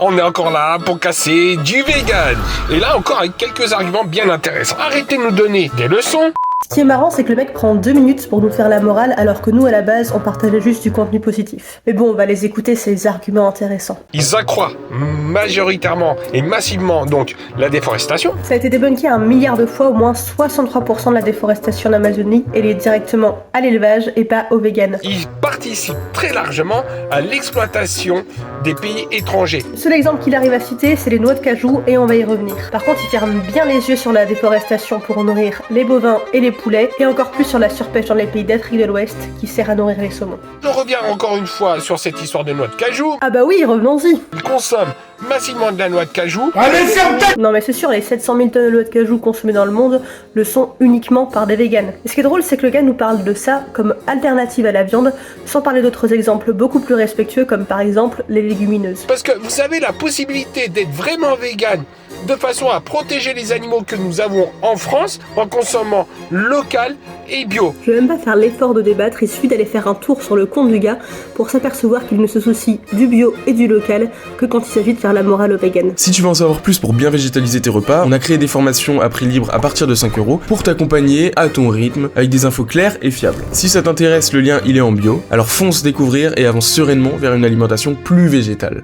On est encore là pour casser du vegan. Et là encore avec quelques arguments bien intéressants. Arrêtez de nous donner des leçons. Ce qui est marrant, c'est que le mec prend 2 minutes pour nous faire la morale, alors que nous, à la base, on partageait juste du contenu positif. Mais bon, on va les écouter, ces arguments intéressants. Ils accroissent majoritairement et massivement donc la déforestation. Ça a été débunké 1 milliard de fois, au moins 63% de la déforestation en Amazonie est liée directement à l'élevage et pas au vegan. Ils participent très largement à l'exploitation des pays étrangers. Le seul exemple qu'il arrive à citer, c'est les noix de cajou, et on va y revenir. Par contre, il ferme bien les yeux sur la déforestation pour nourrir les bovins et les poulets, et encore plus sur la surpêche dans les pays d'Afrique de l'Ouest, qui sert à nourrir les saumons. Je reviens encore une fois sur cette histoire de noix de cajou. Ah bah oui, revenons-y. Ils consomment massivement de la noix de cajou. Non mais c'est sûr, les 700 000 tonnes de noix de cajou consommées dans le monde le sont uniquement par des véganes. Et ce qui est drôle, c'est que le gars nous parle de ça comme alternative à la viande, sans parler d'autres exemples beaucoup plus respectueux, comme par exemple les légumineuses. Parce que vous savez, la possibilité d'être vraiment vegan de façon à protéger les animaux que nous avons en France en consommant local et bio. Je vais même pas faire l'effort de débattre, il suffit d'aller faire un tour sur le compte du gars pour s'apercevoir qu'il ne se soucie du bio et du local que quand il s'agit de faire la morale aux véganes. Si tu veux en savoir plus pour bien végétaliser tes repas, on a créé des formations à prix libre à partir de 5€ pour t'accompagner à ton rythme avec des infos claires et fiables. Si ça t'intéresse, le lien il est en bio, alors fonce découvrir et avance sereinement vers une alimentation plus végétale.